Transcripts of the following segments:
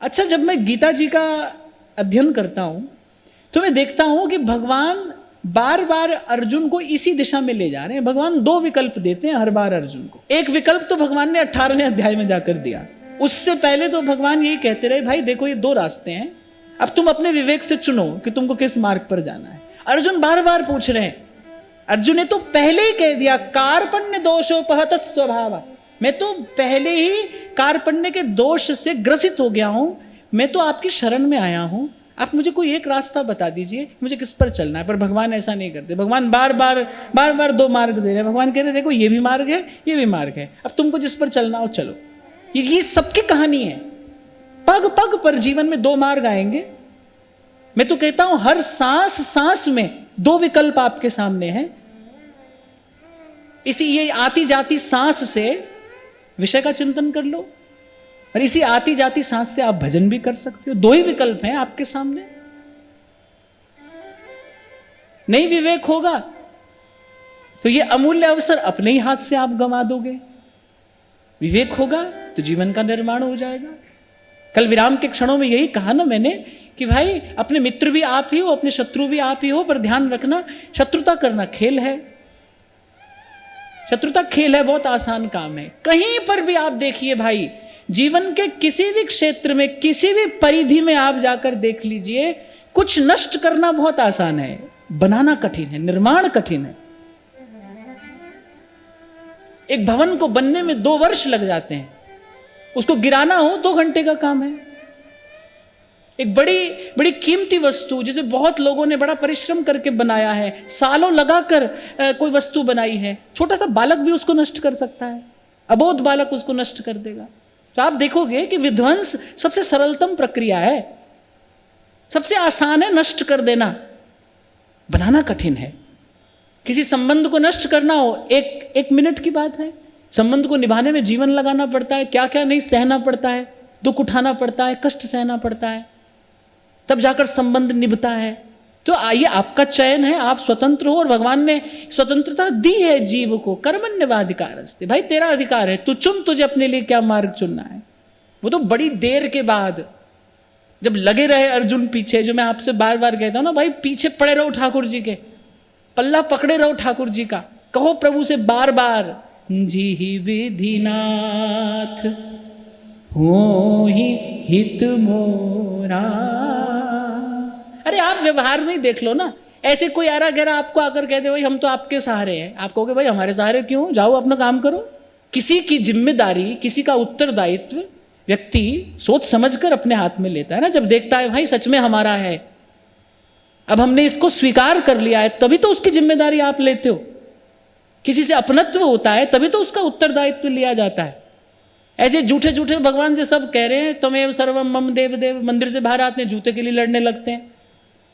अच्छा, जब मैं गीता जी का अध्ययन करता हूं तो मैं देखता हूं कि भगवान बार बार अर्जुन को इसी दिशा में ले जा रहे हैं। भगवान दो विकल्प देते हैं हर बार अर्जुन को। एक विकल्प तो भगवान ने 18वें अध्याय में जाकर दिया। उससे पहले तो भगवान यही कहते रहे, भाई देखो ये दो रास्ते हैं, अब तुम अपने विवेक से चुनो कि तुमको किस मार्ग पर जाना है। अर्जुन बार बार पूछ रहे हैं। अर्जुन ने तो पहले ही कह दिया, कार्पण्य दोषोपहत स्वभाव, मैं तो पहले ही कार्पण्य के दोष से ग्रसित हो गया हूं, मैं तो आपकी शरण में आया हूं, आप मुझे कोई एक रास्ता बता दीजिए, मुझे किस पर चलना है। पर भगवान ऐसा नहीं करते। भगवान बार बार दो मार्ग दे रहे हैं। भगवान कह रहे देखो ये भी मार्ग है, ये भी मार्ग है, अब तुमको जिस पर चलना हो चलो। ये सबकी कहानी है। पग पग पर जीवन में दो मार्ग आएंगे। मैं तो कहता हूं हर सांस सांस में दो विकल्प आपके सामने हैं। इसी ये आती जाती सांस से विषय का चिंतन कर लो, और इसी आती जाती सांस से आप भजन भी कर सकते हो। दो ही विकल्प हैं आपके सामने। नहीं विवेक होगा तो ये अमूल्य अवसर अपने ही हाथ से आप गंवा दोगे। विवेक होगा तो जीवन का निर्माण हो जाएगा। कल विराम के क्षणों में यही कहा ना मैंने कि भाई अपने मित्र भी आप ही हो, अपने शत्रु भी आप ही हो, पर ध्यान रखना शत्रुता करना खेल है। शत्रुता खेल है, बहुत आसान काम है। कहीं पर भी आप देखिए भाई, जीवन के किसी भी क्षेत्र में, किसी भी परिधि में आप जाकर देख लीजिए, कुछ नष्ट करना बहुत आसान है, बनाना कठिन है, निर्माण कठिन है। एक भवन को बनने में 2 वर्ष लग जाते हैं, उसको गिराना हो 2 घंटे का काम है। एक बड़ी बड़ी कीमती वस्तु जिसे बहुत लोगों ने बड़ा परिश्रम करके बनाया है, सालों लगाकर कोई वस्तु बनाई है, छोटा सा बालक भी उसको नष्ट कर सकता है, अबोध बालक उसको नष्ट कर देगा। तो आप देखोगे कि विध्वंस सबसे सरलतम प्रक्रिया है, सबसे आसान है नष्ट कर देना, बनाना कठिन है। किसी संबंध को नष्ट करना हो एक मिनट की बात है। संबंध को निभाने में जीवन लगाना पड़ता है, क्या क्या नहीं सहना पड़ता है, दुख उठाना पड़ता है, कष्ट सहना पड़ता है, तब जाकर संबंध निभता है। तो आइए, आपका चयन है, आप स्वतंत्र हो, और भगवान ने स्वतंत्रता दी है जीव को। कर्मण्येवाधिकारस्ते, भाई तेरा अधिकार है, तू चुन तुझे अपने लिए क्या मार्ग चुनना है। वो तो बड़ी देर के बाद जब लगे रहे अर्जुन पीछे, जो मैं आपसे बार बार कहता हूं ना, भाई पीछे पड़े रहो ठाकुर जी के, पल्ला पकड़े रहो ठाकुर जी का, कहो प्रभु से बार बार, जी ही विधिनाथ हो ही हित मोरा। अरे आप व्यवहार में ही देख लो ना, ऐसे कोई आरा गहरा आपको आकर कहते भाई हम तो आपके सहारे हैं, आप कहोगे भाई हमारे सहारे क्यों, जाओ अपना काम करो। किसी की जिम्मेदारी, किसी का उत्तरदायित्व व्यक्ति सोच समझकर अपने हाथ में लेता है ना। जब देखता है भाई सच में हमारा है, अब हमने इसको स्वीकार कर लिया है, तभी तो उसकी जिम्मेदारी आप लेते हो। किसी से अपनत्व होता है तभी तो उसका उत्तरदायित्व लिया जाता है। ऐसे झूठे झूठे भगवान से सब कह रहे हैं तमेव सर्वम मम देव देव, मंदिर से बाहर आते हैं जूते के लिए लड़ने लगते हैं,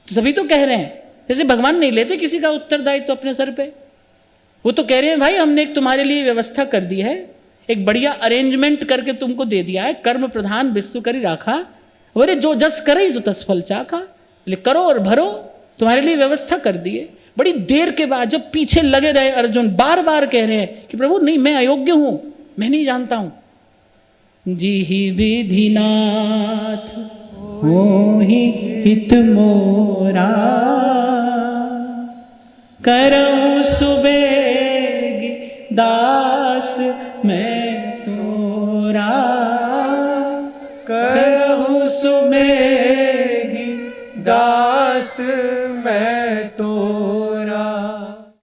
तो सभी तो कह रहे हैं। जैसे भगवान नहीं लेते किसी का उत्तरदायित्व अपने सर पे, वो तो कह रहे हैं भाई हमने एक तुम्हारे लिए व्यवस्था कर दी है, एक बढ़िया अरेंजमेंट करके तुमको दे दिया है, कर्म प्रधान विश्व करी राखा, अरे जो जस करे सो तस फल चाखा, करो और भरो, तुम्हारे लिए व्यवस्था कर दी है। बड़ी देर के बाद जब पीछे लगे रहे अर्जुन, बार बार कह रहे हैं कि प्रभु नहीं, मैं अयोग्य हूं, मैं नहीं जानता हूं। जी ही विधिनाथ हो ही हित मोरा, करऊं सुबेगी दास मैं तोरा, करहूं सुबेगी दास मैं तो